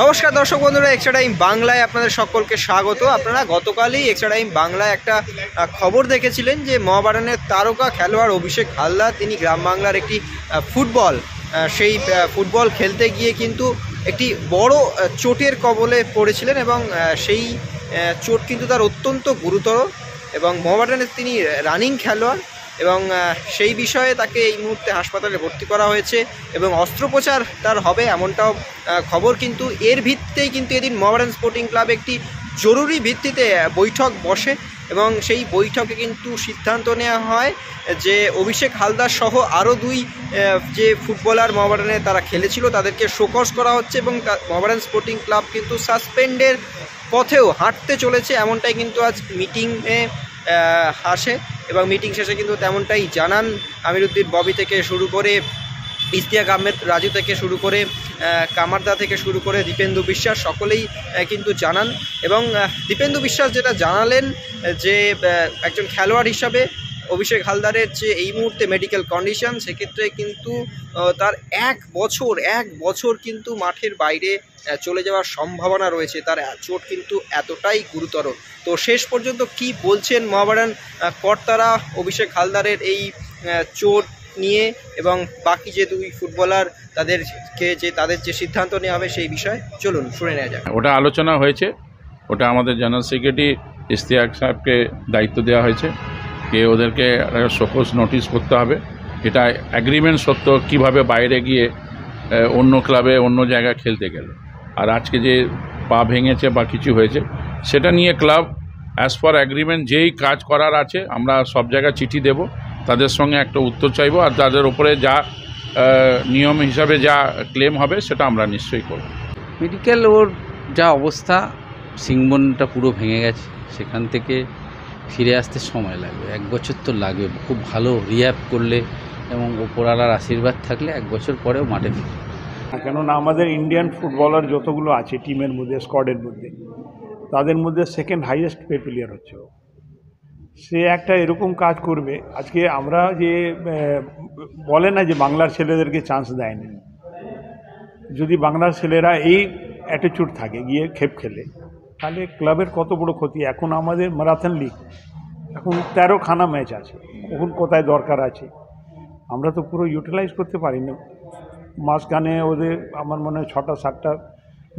নমস্কার দর্শক বন্ধুরা, এক্সট্রা টাইম বাংলায় আপনাদের সকলকে স্বাগত। আপনারা গতকালই এক্সট্রা টাইম বাংলায় একটা খবর দেখেছিলেন যে মহাবাডানের তারকা খেলোয়াড় অভিষেক হালদার তিনি গ্রাম বাংলার একটি সেই ফুটবল খেলতে গিয়ে কিন্তু একটি বড় চোটের কবলে পড়েছিলেন এবং সেই চোট কিন্তু তার অত্যন্ত গুরুতর এবং মহাবাডানের তিনি রানিং খেলোয়াড় এবং সেই বিষয়ে তাকে এই মুহূর্তে হাসপাতালে ভর্তি করা হয়েছে এবং অস্ত্রোপচার তার হবে এমনটাও খবর। কিন্তু এর ভিত্তিতেই কিন্তু এদিন মহাবাডান স্পোর্টিং ক্লাব একটি জরুরি ভিত্তিতে বৈঠক বসে এবং সেই বৈঠকে কিন্তু সিদ্ধান্ত নেওয়া হয় যে অভিষেক হালদার সহ আরও দুই যে ফুটবলার মহাবাডানে তারা খেলেছিল তাদেরকে শোকজ করা হচ্ছে এবং মহাবাডান স্পোর্টিং ক্লাব কিন্তু সাসপেন্ডের পথেও হাঁটতে চলেছে এমনটাই কিন্তু আজ মিটিংয়ে আসে এবং মিটিং শেষে কিন্তু তেমনটাই জানান আমিরুদ্দিন ববি থেকে শুরু করে ইশতিয়াক আহমেদ রাজু থেকে শুরু করে কামারদা থেকে শুরু করে দীপেন্দু বিশ্বাস সকলেই কিন্তু জানান এবং দীপেন্দু বিশ্বাস যেটা জানালেন যে একজন খেলোয়াড় হিসাবে অভিষেক হালদারের যে এই মুহূর্তে মেডিকেল কন্ডিশন সেক্ষেত্রে কিন্তু তার এক বছর কিন্তু মাঠের বাইরে চলে যাওয়ার সম্ভাবনা রয়েছে, তার চোট কিন্তু এতটাই গুরুতর। তো শেষ পর্যন্ত কি বলছেন মহাবাডান কর্তারা অভিষেক হালদারের এই চোট নিয়ে এবং বাকি যে দুই ফুটবলার তাদের যে সিদ্ধান্ত নেওয়া হবে সেই বিষয়ে চলুন শুনে নেওয়া যাক। ওটা আলোচনা হয়েছে, ওটা আমাদের জেনারেল সেক্রেটারি ইশতিয়াক সাহেবকে দায়িত্ব দেওয়া হয়েছে যে ওদেরকে শোকজ নোটিশ করতে হবে। এটা অ্যাগ্রিমেন্ট সত্য কিভাবে বাইরে গিয়ে অন্য ক্লাবে অন্য জায়গায় খেলতে গেল আর আজকে যে পা ভেঙেছে বা কিছু হয়েছে সেটা নিয়ে ক্লাব অ্যাজ পার অ্যাগ্রিমেন্ট যেই কাজ করার আছে আমরা সব জায়গায় চিঠি দেব, তাদের সঙ্গে একটা উত্তর চাইব আর তাদের উপরে যা নিয়ম হিসাবে যা ক্লেম হবে সেটা আমরা নিশ্চয়ই করব। মেডিকেল ওর যা অবস্থা সিংবনটা পুরো ভেঙে গেছে, সেখান থেকে ফিরে আসতে সময় লাগবে, 1 বছর তো লাগবে। খুব ভালো রিহ্যাব করলে এবং ওপরওয়ালার আশীর্বাদ থাকলে 1 বছর পরেও মাঠে ফিরবে। কেননা আমাদের ইন্ডিয়ান ফুটবলার যতগুলো আছে টিমের মধ্যে স্কোয়াডের মধ্যে তাদের মধ্যে সেকেন্ড হাইয়েস্ট পে প্লেয়ার হচ্ছে ও। সে একটা এরকম কাজ করবে। আজকে আমরা যে বলে না যে বাংলার ছেলেদেরকে চান্স দেয়নি, যদি বাংলার ছেলেরা এই অ্যাটিটিউড থাকে গিয়ে খেলে তাহলে ক্লাবের কত বড় ক্ষতি। এখন আমাদের ম্যারাথন লিগ এখন 13খানা ম্যাচ আছে, কখন কোথায় দরকার আছে আমরা তো পুরো ইউটিলাইজ করতে পারি না। মাঝখানে ওদের আমার মনে হয় 6টা-7টা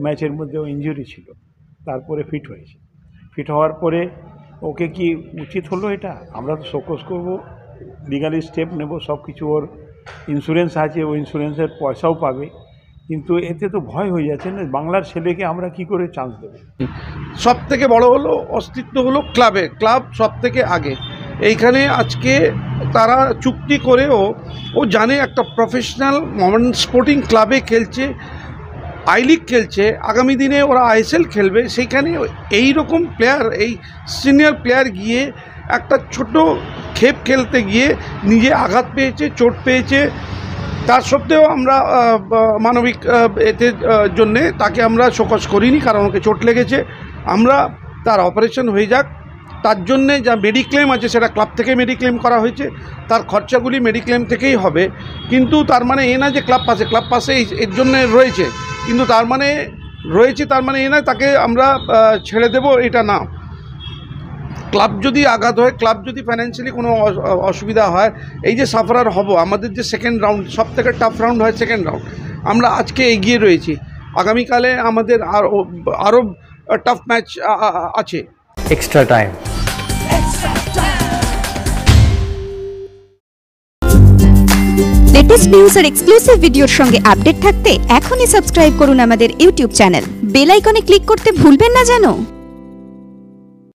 ম্যাচের মধ্যে ইনজুরি ছিল, তারপরে ফিট হয়েছে। ফিট হওয়ার পরে ওকে কি উচিত হলো এটা? আমরা তো শোকজ করবো, লিগালি স্টেপ নেব, সব কিছু। ওর ইন্স্যুরেন্স আছে, ও ইন্স্যুরেন্সের পয়সাও পাবে, কিন্তু এতে তো ভয় হয়ে যাচ্ছে না বাংলার ছেলেকে আমরা কি করে চান্স দেবো। সব থেকে বড় হলো অস্তিত্ব হলো ক্লাব সব থেকে আগে। এইখানে আজকে তারা চুক্তি করেও ও জানে একটা প্রফেশনাল মহাবাডান স্পোর্টিং ক্লাবে খেলছে, আই লিগ খেলছে, আগামী দিনে ওরা আইএসএল খেলবে, সেইখানে এই রকম প্লেয়ার, এই সিনিয়র প্লেয়ার গিয়ে একটা ছোট খেলতে গিয়ে নিজে আঘাত পেয়েছে, চোট পেয়েছে। তার সত্ত্বেও আমরা মানবিক এতে জন্যে তাকে আমরা শোকজ করিনি, কারণ ওকে চোট লেগেছে। আমরা তার অপারেশন হয়ে যাক, তার জন্যে যা মেডিক্লেম আছে সেটা ক্লাব থেকে মেডিক্লেম করা হয়েছে, তার খরচাগুলি মেডিক্লেম থেকেই হবে। কিন্তু তার মানে এ না যে ক্লাব পাশে এর জন্যে রয়েছে, কিন্তু তার মানে এ না তাকে আমরা ছেড়ে দেব, এটা না। ক্লাব যদি আঘাত হয়, ক্লাব যদি ফাইন্যান্সিয়ালি কোনো অসুবিধা হয়, এই যে সাফারার হব, আমাদের যে সেকেন্ড রাউন্ড সব থেকে টাফ রাউন্ড হয় সেকেন্ড রাউন্ড, আমরা আজকে এগিয়ে রয়েছি। আগামীকালে আমাদের আরও টাফ ম্যাচ আছে। Extra time. লেটেস্ট নিউজ আর এক্সক্লুসিভ ভিডিওর সঙ্গে আপডেট থাকতে এখনই সাবস্ক্রাইব করুন আমাদের ইউটিউব চ্যানেল। বেল আইকনে ক্লিক করতে ভুলবেন না যেন।